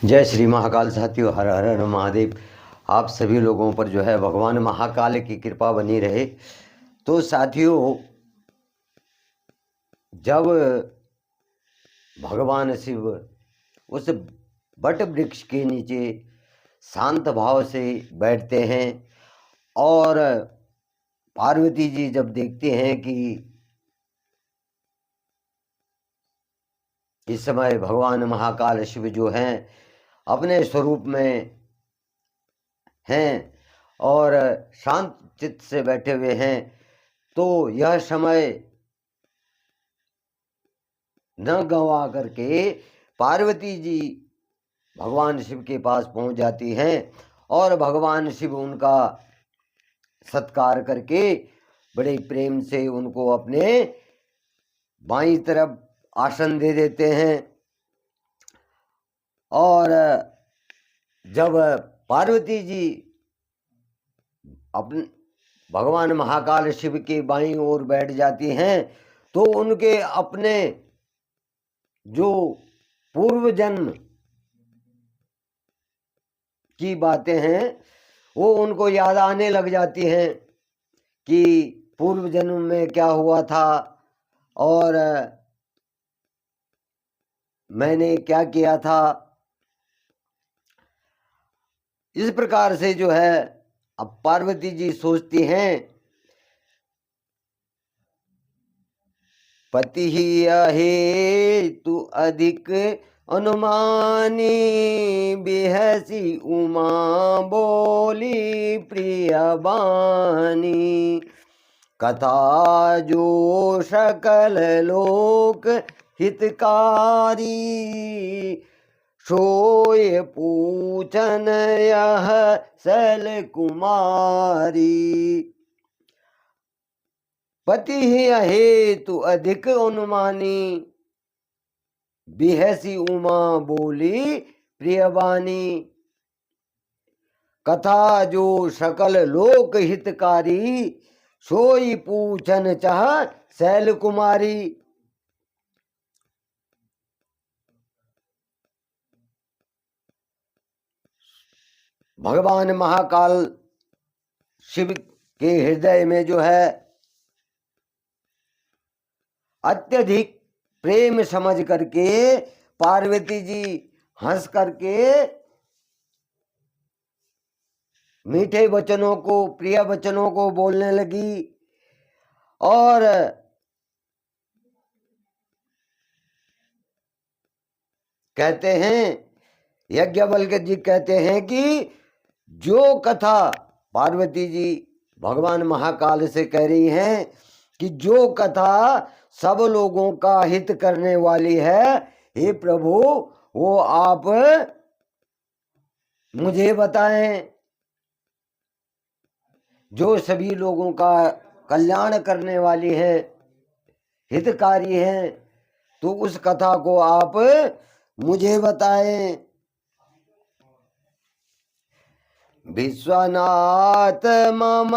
जय श्री महाकाल साथियों, हर हर हर महादेव। आप सभी लोगों पर जो है भगवान महाकाल की कृपा बनी रहे। तो साथियों, जब भगवान शिव उस बट वृक्ष के नीचे शांत भाव से बैठते हैं और पार्वती जी जब देखते हैं कि इस समय भगवान महाकाल शिव जो हैं अपने स्वरूप में हैं और शांत चित्त से बैठे हुए हैं, तो यह समय न गंवा करके पार्वती जी भगवान शिव के पास पहुंच जाती हैं और भगवान शिव उनका सत्कार करके बड़े प्रेम से उनको अपने बाईं तरफ आसन दे देते हैं। और जब पार्वती जी अपने भगवान महाकाल शिव के बाईं ओर बैठ जाती हैं तो उनके अपने जो पूर्व जन्म की बातें हैं वो उनको याद आने लग जाती हैं कि पूर्व जन्म में क्या हुआ था और मैंने क्या किया था। इस प्रकार से जो है अब पार्वती जी सोचती हैं, पति ही अहे तू अधिक अनुमानी, बिहसी उमा बोली प्रिय बानी, कथा जो सकल लोक हितकारी, सोय पूछन यह सल कुमारी। पति ही अहेतु अधिक अनुमानी, बिहसी उमा बोली प्रियवानी, कथा जो सकल लोक हितकारी, सोई पूछन चाह शैल कुमारी। भगवान महाकाल शिव के हृदय में जो है अत्यधिक प्रेम समझ करके पार्वती जी हंस करके मीठे वचनों को, प्रिय वचनों को बोलने लगी और कहते हैं, यज्ञवल्क्य जी कहते हैं कि जो कथा पार्वती जी भगवान महाकाल से कह रही हैं कि जो कथा सब लोगों का हित करने वाली है, हे प्रभु वो आप मुझे बताएं। जो सभी लोगों का कल्याण करने वाली है, हितकारी है, तो उस कथा को आप मुझे बताएं। विश्वनाथ मम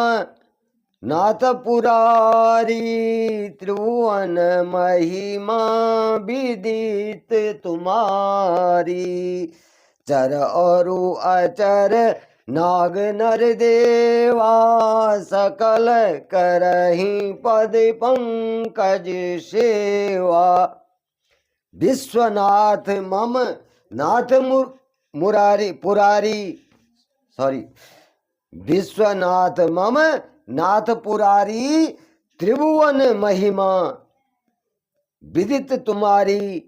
नाथ पुरारी, त्रिभुवन महिमा विदित तुम्हारी, चर और अचर नाग नर देवा, सकल करहि पद पंकज सेवा। विश्वनाथ मम नाथ मुरारी पुरारी, सॉरी, विश्वनाथ मम नाथ पुरारी, त्रिभुवन महिमा विदित तुम्हारी,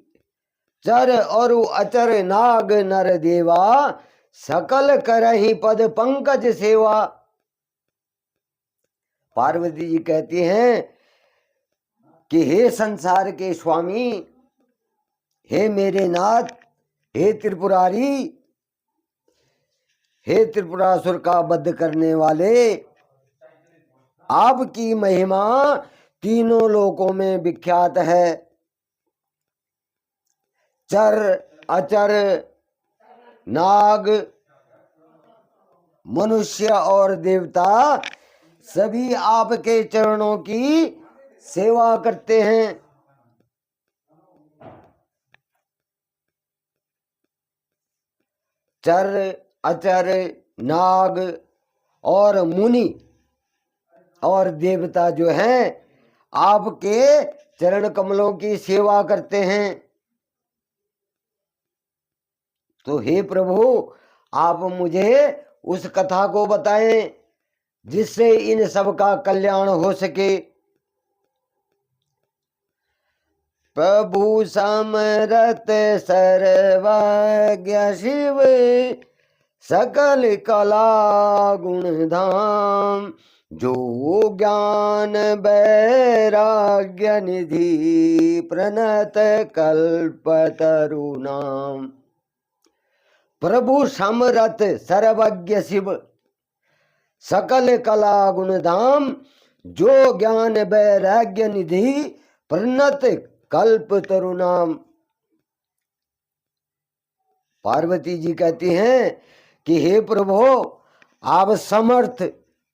चर और अचर नाग नर देवा, सकल करहि पद पंकज सेवा। पार्वती जी कहती हैं कि हे संसार के स्वामी, हे मेरे नाथ, हे त्रिपुरारी, हे त्रिपुरासुर का वध करने वाले, आपकी महिमा तीनों लोकों में विख्यात है। चर अचर नाग मनुष्य और देवता सभी आपके चरणों की सेवा करते हैं। चर अचर नाग और मुनि और देवता जो हैं आपके चरण कमलों की सेवा करते हैं। तो हे प्रभु, आप मुझे उस कथा को बताएं जिससे इन सब का कल्याण हो सके। प्रभु समरथ सर्वज्ञ शिव सकल कला गुण धाम, जो ज्ञान वैराग्य निधि प्रणत कल्पतरु नाम। प्रभु समरथ सर्वज्ञ शिव सकल कला गुण धाम, जो ज्ञान वैराग्य निधि प्रणत कल्प तरु नाम। पार्वती जी कहती हैं कि हे प्रभु, आप समर्थ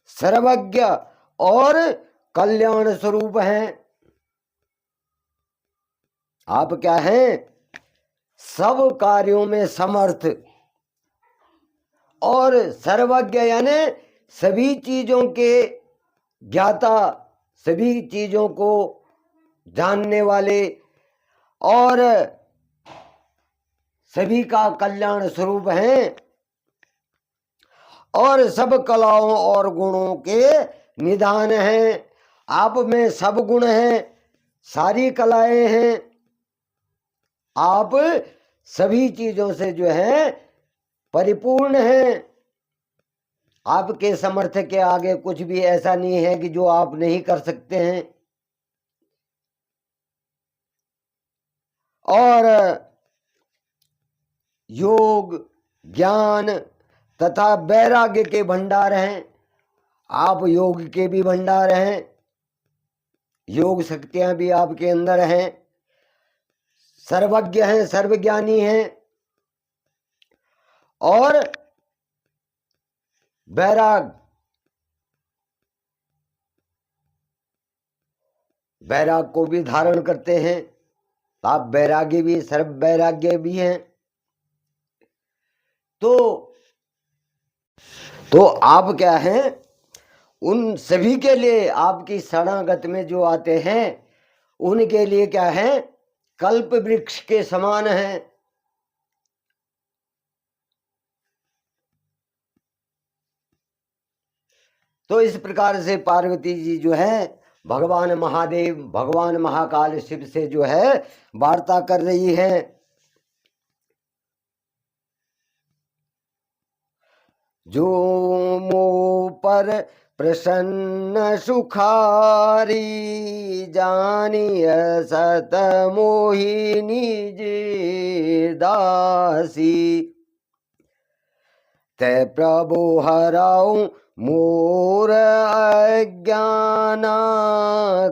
सर्वज्ञ और कल्याण स्वरूप हैं। आप क्या हैं? सब कार्यों में समर्थ और सर्वज्ञ, यानी सभी चीजों के ज्ञाता, सभी चीजों को जानने वाले और सभी का कल्याण स्वरूप हैं, और सब कलाओं और गुणों के निधान हैं। आप में सब गुण हैं, सारी कलाएं हैं। आप सभी चीजों से जो है परिपूर्ण हैं। आपके सामर्थ्य के आगे कुछ भी ऐसा नहीं है कि जो आप नहीं कर सकते हैं। और योग ज्ञान तथा वैराग्य के भंडार हैं। आप योग के भी भंडार हैं, योग शक्तियां भी आपके अंदर हैं, सर्वज्ञ हैं, सर्वज्ञानी हैं, और वैराग को भी धारण करते हैं। आप वैराग्य भी, सर्व वैराग्य भी हैं। तो आप क्या हैं? उन सभी के लिए, आपकी शरणागत में जो आते हैं उनके लिए क्या है? कल्प वृक्ष के समान है। तो इस प्रकार से पार्वती जी जो है भगवान महादेव, भगवान महाकाल शिव से जो है वार्ता कर रही है। जो मोह पर प्रसन्न सुखारी, जानिय सत मोहिनी जे दासी, ते प्रभु हराऊ मोर अज्ञाना,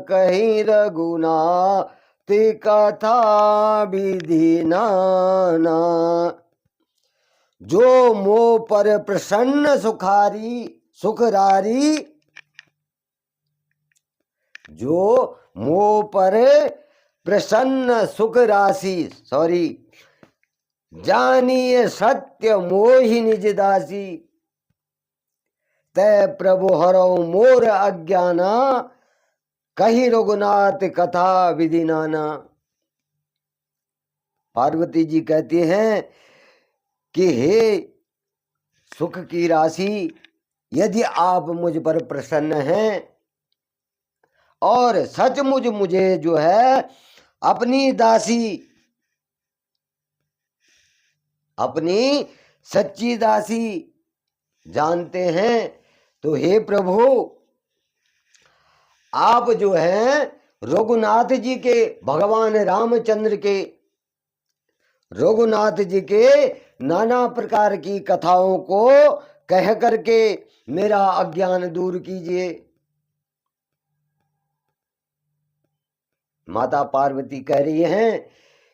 कहीं रघुनाथ कथा विधि नाना। जो मोह पर प्रसन्न सुखरारी, जो मोह पर प्रसन्न सुख राशि, जानिए सत्य मोहि निज दासी, तय प्रभु हरौ मोर अज्ञाना, कही रघुनाथ कथा विधि नाना। पार्वती जी कहती हैं कि हे सुख की राशि, यदि आप मुझ पर प्रसन्न हैं और सचमुच मुझे जो है अपनी दासी, अपनी सच्ची दासी जानते हैं, तो हे प्रभु, आप जो हैं रघुनाथ जी के, भगवान रामचंद्र के, रघुनाथ जी के नाना प्रकार की कथाओं को कह करके मेरा अज्ञान दूर कीजिए। माता पार्वती कह रही हैं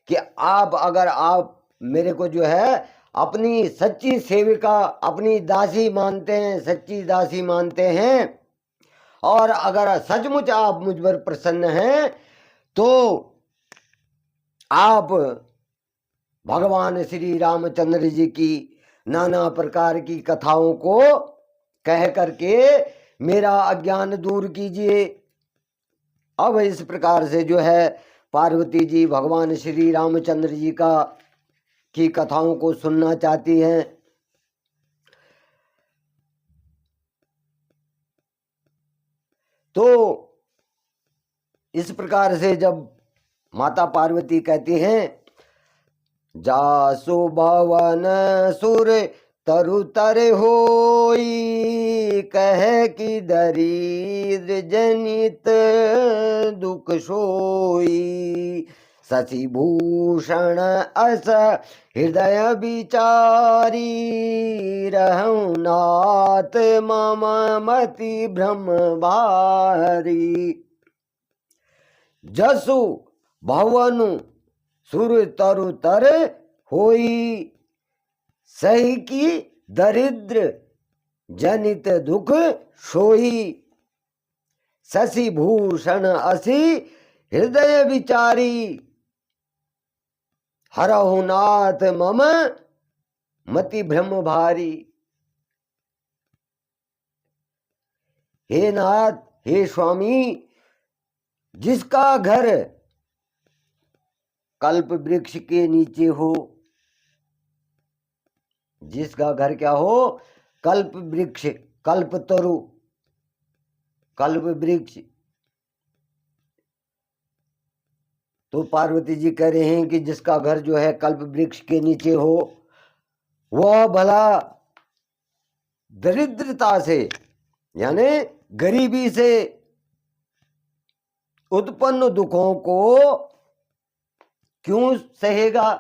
कि अगर आप मेरे को जो है अपनी सच्ची सेविका, अपनी दासी मानते हैं, सच्ची दासी मानते हैं, और अगर सचमुच आप मुझ पर प्रसन्न हैं, तो आप भगवान श्री रामचंद्र जी की नाना प्रकार की कथाओं को कह करके मेरा अज्ञान दूर कीजिए। अब इस प्रकार से जो है पार्वती जी भगवान श्री रामचंद्र जी की कथाओं को सुनना चाहती हैं। तो इस प्रकार से जब माता पार्वती कहती हैं, जासु भवन सुर तरुतर होई, कह कि दरिद्र जनित दुख सोई, शशि भूषण अस हृदय विचारी, रहु नाथ मम मति भ्रम भारी। जसु भवनु सुर तरु तर होई, सही की दरिद्र जनित दुख सोई, शशि भूषण असी हृदय विचारी, हरहु नाथ मम मति भ्रम भारी। हे नाथ, हे स्वामी, जिसका घर कल्प वृक्ष के नीचे हो, जिसका घर क्या हो, कल्प वृक्ष, कल्प तरु, कल्प वृक्ष। तो पार्वती जी कह रहे हैं कि जिसका घर जो है कल्प वृक्ष के नीचे हो, वह भला दरिद्रता से यानी गरीबी से उत्पन्न दुखों को क्यों सहेगा।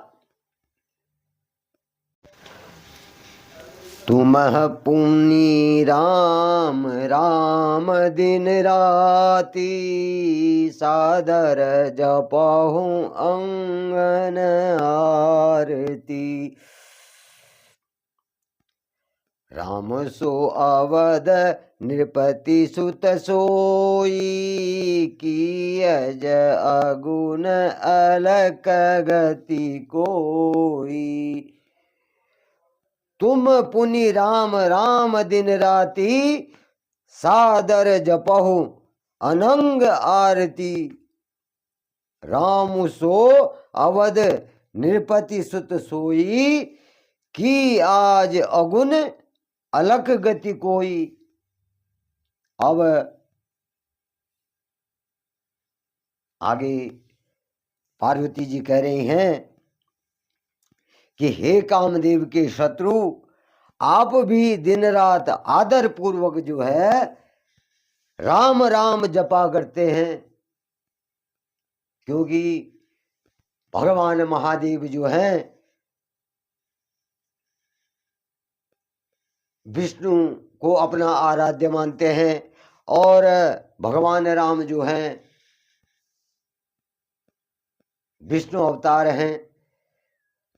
तुमह पुनि राम राम दिन राती, सादर जपहु अंगन आरती, राम सो अवध नृपति सुत सोई, कियज अगुन अलक गति कोई। तुम पुनि राम राम दिन राती, सादर जपहु अनंग आरती, राम सो अवध नृपति सुत सोई, की आज अगुन अलख गति कोई। अब आगे पार्वती जी कह रही हैं कि हे कामदेव के शत्रु, आप भी दिन रात आदर पूर्वक जो है राम राम जपा करते हैं, क्योंकि भगवान महादेव जो हैं विष्णु को अपना आराध्य मानते हैं और भगवान राम जो हैं विष्णु अवतार हैं।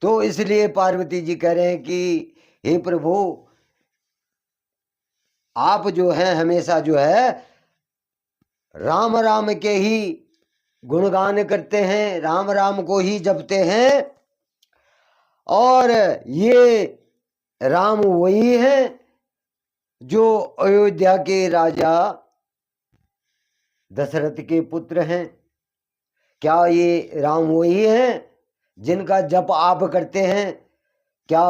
तो इसलिए पार्वती जी कह रहे हैं कि हे प्रभु, आप जो हैं हमेशा जो है राम राम के ही गुणगान करते हैं, राम राम को ही जपते हैं, और ये राम वही हैं जो अयोध्या के राजा दशरथ के पुत्र हैं। क्या ये राम वही हैं जिनका जप आप करते हैं? क्या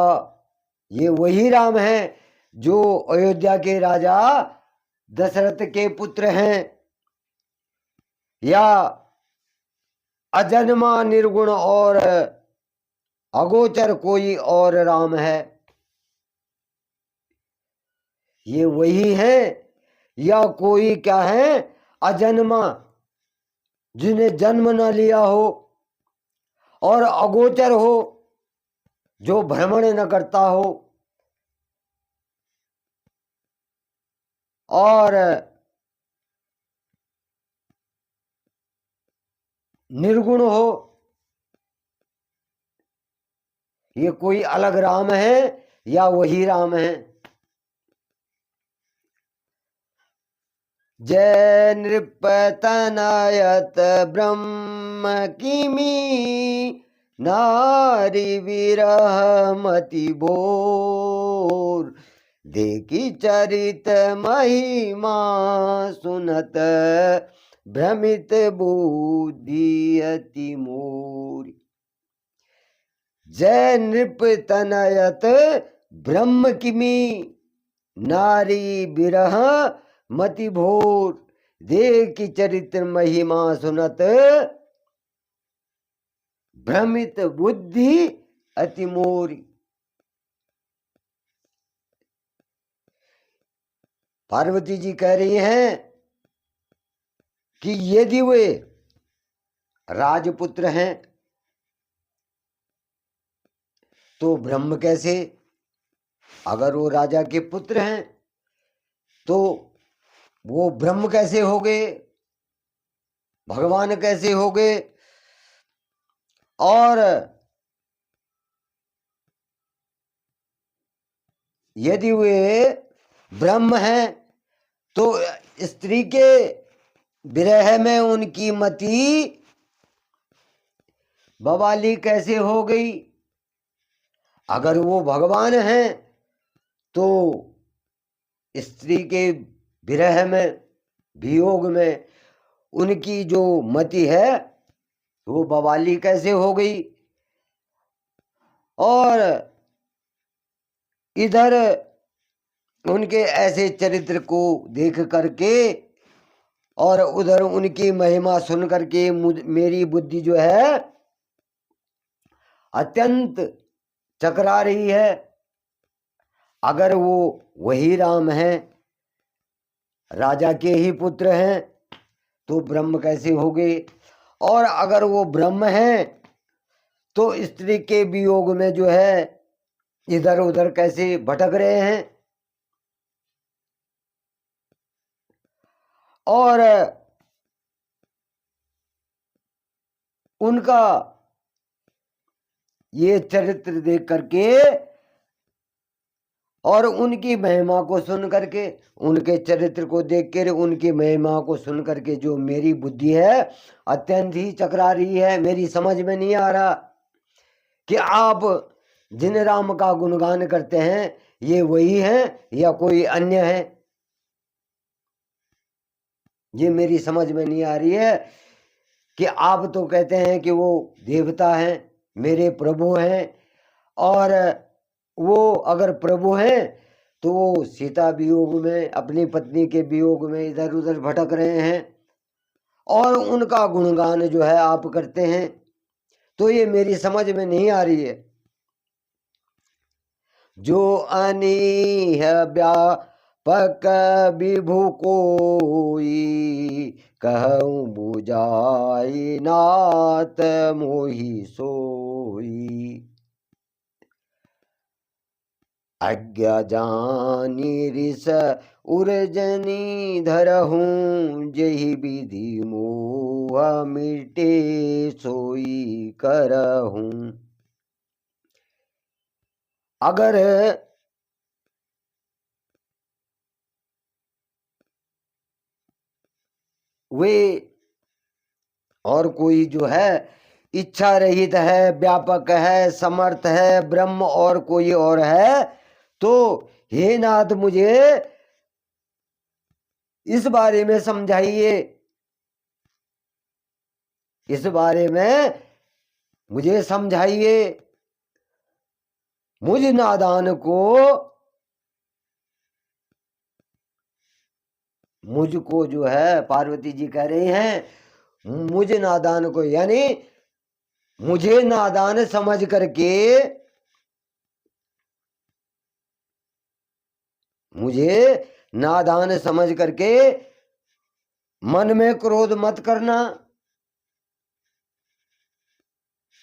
ये वही राम हैं जो अयोध्या के राजा दशरथ के पुत्र हैं, या अजन्मा निर्गुण और अगोचर कोई और राम है? ये वही है या कोई क्या है अजन्मा, जिन्हें जन्म न लिया हो, और अगोचर हो, जो भ्रमण न करता हो, और निर्गुण हो? ये कोई अलग राम है या वही राम है? जय नृपतनयत ब्रह्म किमी, नारी विरह मति भोर, देखी चरित महिमा सुनत, भ्रमित बुद्धि अति मोर। जय नृप तनयत ब्रह्म किमी, नारी विरह मति भोर, देखी चरित्र महिमा सुनत, भ्रमित बुद्धि अति मोरी। पार्वती जी कह रही हैं कि यदि वे राजपुत्र हैं तो ब्रह्म कैसे, अगर वो राजा के पुत्र हैं तो वो ब्रह्म कैसे हो गए, भगवान कैसे हो गए। और यदि वे ब्रह्म हैं तो स्त्री के विरह में उनकी मति बवाली कैसे हो गई। अगर वो भगवान हैं तो स्त्री के विरह में, वियोग में उनकी जो मति है वो बवाली कैसे हो गई। और इधर उनके ऐसे चरित्र को देख करके और उधर उनकी महिमा सुन करके मेरी बुद्धि जो है अत्यंत चकरा रही है। अगर वो वही राम हैं, राजा के ही पुत्र हैं, तो ब्रह्म कैसे हो गए। और अगर वो ब्रह्म हैं तो स्त्री के वियोग में जो है इधर उधर कैसे भटक रहे हैं। और उनका ये चरित्र देख करके और उनकी महिमा को सुन करके, उनके चरित्र को देख कर उनकी महिमा को सुन करके जो मेरी बुद्धि है अत्यंत ही चकरा रही है। मेरी समझ में नहीं आ रहा कि आप जिन राम का गुणगान करते हैं ये वही हैं या कोई अन्य है। ये मेरी समझ में नहीं आ रही है कि आप तो कहते हैं कि वो देवता हैं, मेरे प्रभु हैं, और वो अगर प्रभु हैं तो वो सीता वियोग में, अपनी पत्नी के वियोग में इधर उधर भटक रहे हैं और उनका गुणगान जो है आप करते हैं। तो ये मेरी समझ में नहीं आ रही है। जो अनीह व्यापक विभु कोई, कहूँ बुझाई नाथ मोहि सोई। आज्ञा जानी रिस उर्जनी धरहूँ, जही विधि मोह मिटे सोई करहूँ। अगर वे और कोई जो है इच्छा रहित है, व्यापक है, समर्थ है, ब्रह्म और कोई और है, तो हे नाथ मुझे इस बारे में समझाइए, इस बारे में मुझे समझाइए। मुझ नादान को, मुझको जो है पार्वती जी कह रही हैं, मुझ नादान को यानी मुझे नादान समझ करके, मुझे नादान समझ करके मन में क्रोध मत करना।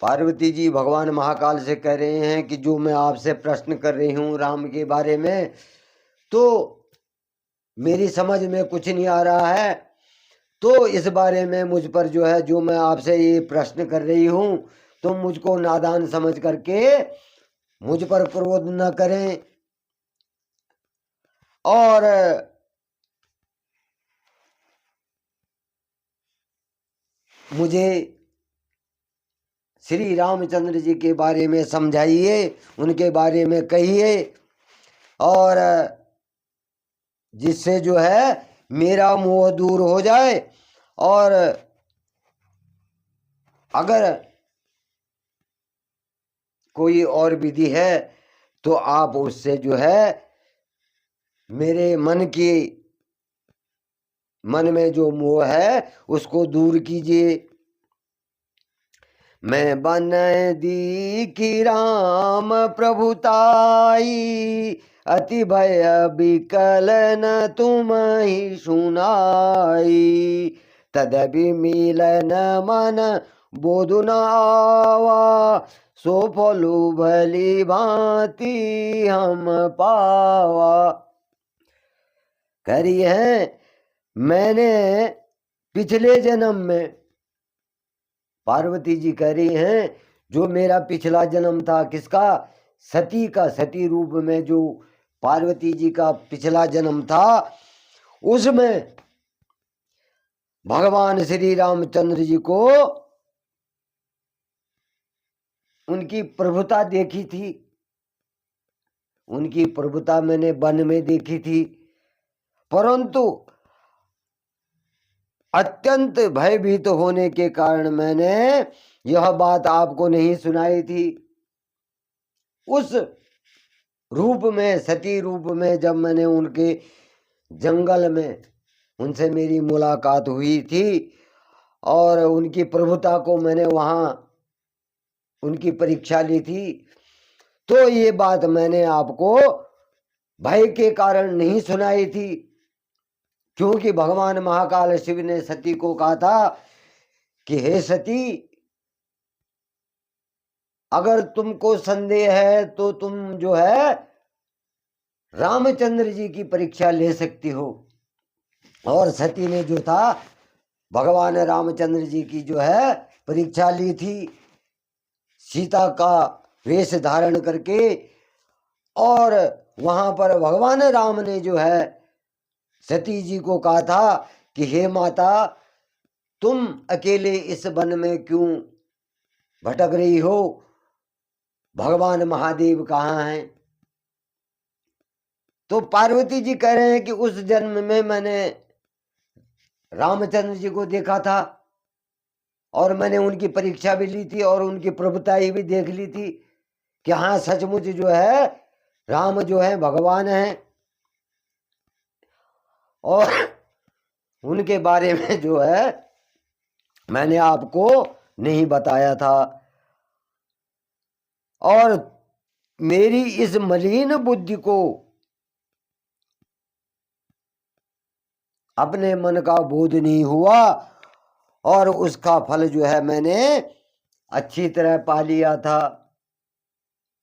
पार्वती जी भगवान महाकाल से कह रहे हैं कि जो मैं आपसे प्रश्न कर रही हूं राम के बारे में, तो मेरी समझ में कुछ नहीं आ रहा है। तो इस बारे में मुझ पर जो है, जो मैं आपसे ये प्रश्न कर रही हूं, तो मुझको नादान समझ करके मुझ पर क्रोध न करें और मुझे श्री रामचंद्र जी के बारे में समझाइए, उनके बारे में कहिए, और जिससे जो है मेरा मोह दूर हो जाए। और अगर कोई और विधि है तो आप उससे जो है मेरे मन में जो मोह है उसको दूर कीजिए। मैं बन दीखी राम प्रभुताई, अति भय विकल न तुम ही सुनाई। तदपि मिलन मन बोधु न आवा, सो फलु भली भांति हम पावा। करी है मैंने पिछले जन्म में, पार्वती जी कह रही हैं जो मेरा पिछला जन्म था, किसका? सती का। सती रूप में जो पार्वती जी का पिछला जन्म था, उसमें भगवान श्री रामचंद्र जी को उनकी प्रभुता देखी थी। उनकी प्रभुता मैंने वन में देखी थी, परंतु अत्यंत भयभीत होने के कारण मैंने यह बात आपको नहीं सुनाई थी। उस रूप में, सती रूप में, जब मैंने उनके जंगल में उनसे मेरी मुलाकात हुई थी और उनकी प्रभुता को मैंने वहां उनकी परीक्षा ली थी, तो ये बात मैंने आपको भय के कारण नहीं सुनाई थी, क्योंकि भगवान महाकाल शिव ने सती को कहा था कि हे सती, अगर तुमको संदेह है तो तुम जो है रामचंद्र जी की परीक्षा ले सकती हो। और सती ने जो था भगवान रामचंद्र जी की जो है परीक्षा ली थी, सीता का वेश धारण करके। और वहां पर भगवान राम ने जो है सती जी को कहा था कि हे माता, तुम अकेले इस वन में क्यों भटक रही हो? भगवान महादेव कहाँ हैं? तो पार्वती जी कह रहे हैं कि उस जन्म में मैंने रामचंद्र जी को देखा था और मैंने उनकी परीक्षा भी ली थी और उनकी प्रभुताई भी देख ली थी कि हाँ, सचमुच जो है राम जो है भगवान हैं। और उनके बारे में जो है मैंने आपको नहीं बताया था। और मेरी इस मलिन बुद्धि को अपने मन का बोध नहीं हुआ और उसका फल जो है मैंने अच्छी तरह पा लिया था।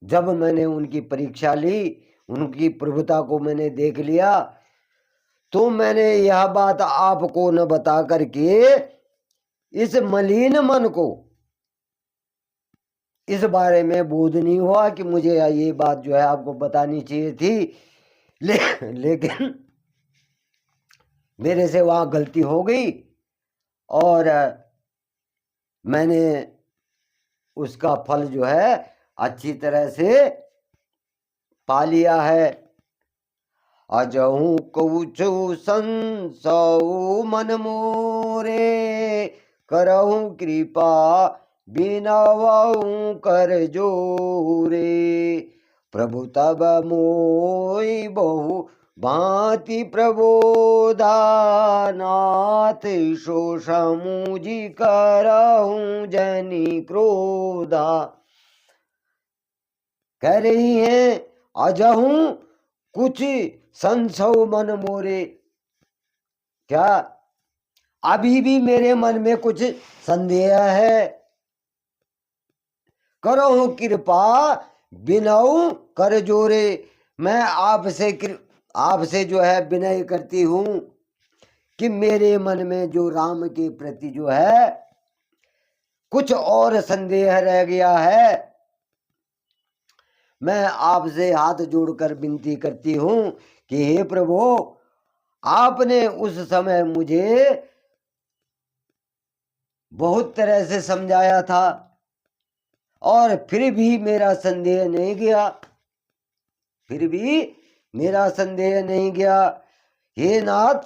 जब मैंने उनकी परीक्षा ली, उनकी प्रभुता को मैंने देख लिया, तो मैंने यह बात आपको न बता करके इस मलिन मन को इस बारे में बोध नहीं हुआ कि मुझे ये बात जो है आपको बतानी चाहिए थी। लेकिन मेरे से वहां गलती हो गई और मैंने उसका फल जो है अच्छी तरह से पा लिया है। अजहू कौचु संसौ मन मोरे, करहु कृपा बिनवऊ कर जोरे। प्रभु तब मोई बहु भांति प्रबोधा, नाथ सो समुझि करहु जनि क्रोधा। कह रही हैं अजहू कुछ संशय मन मोरे, क्या अभी भी मेरे मन में कुछ संदेह है? करो कृपा बिनऊ कर जोरे, मैं आपसे जो है विनय करती हूं कि मेरे मन में जो राम के प्रति जो है कुछ और संदेह रह गया है, मैं आपसे हाथ जोड़कर विनती करती हूं कि हे प्रभु, आपने उस समय मुझे बहुत तरह से समझाया था और फिर भी मेरा संदेह नहीं गया, फिर भी मेरा संदेह नहीं गया। हे नाथ,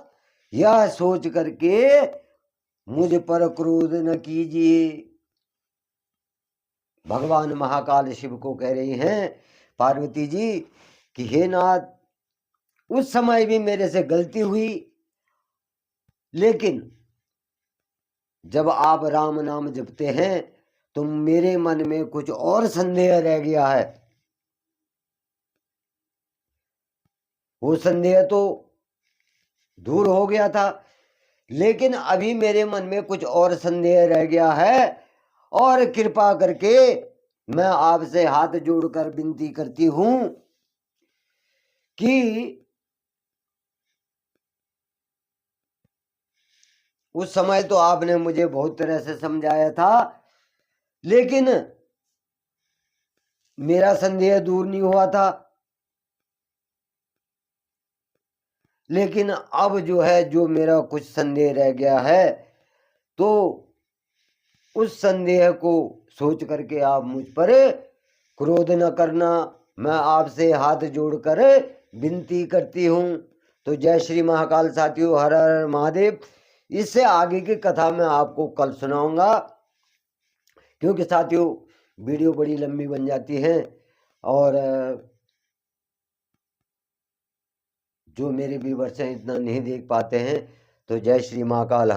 यह सोच करके मुझ पर क्रोध न कीजिए। भगवान महाकाल शिव को कह रही हैं पार्वती जी कि हे नाथ, उस समय भी मेरे से गलती हुई, लेकिन जब आप राम नाम जपते हैं तो मेरे मन में कुछ और संदेह रह गया है। वो संदेह तो दूर हो गया था, लेकिन अभी मेरे मन में कुछ और संदेह रह गया है, और कृपा करके मैं आपसे हाथ जोड़कर विनती करती हूं कि उस समय तो आपने मुझे बहुत तरह से समझाया था, लेकिन मेरा संदेह दूर नहीं हुआ था। लेकिन अब जो है, जो मेरा कुछ संदेह रह गया है, तो उस संदेह को सोच करके आप मुझ पर क्रोध न करना। मैं आपसे हाथ जोड़कर विनती करती हूँ। तो जय श्री महाकाल साथियों, हर हर महादेव। इससे आगे की कथा मैं आपको कल सुनाऊंगा, क्योंकि साथियों वीडियो बड़ी लंबी बन जाती है और जो मेरे व्यूअर्स हैं इतना नहीं देख पाते हैं। तो जय श्री महाकाल।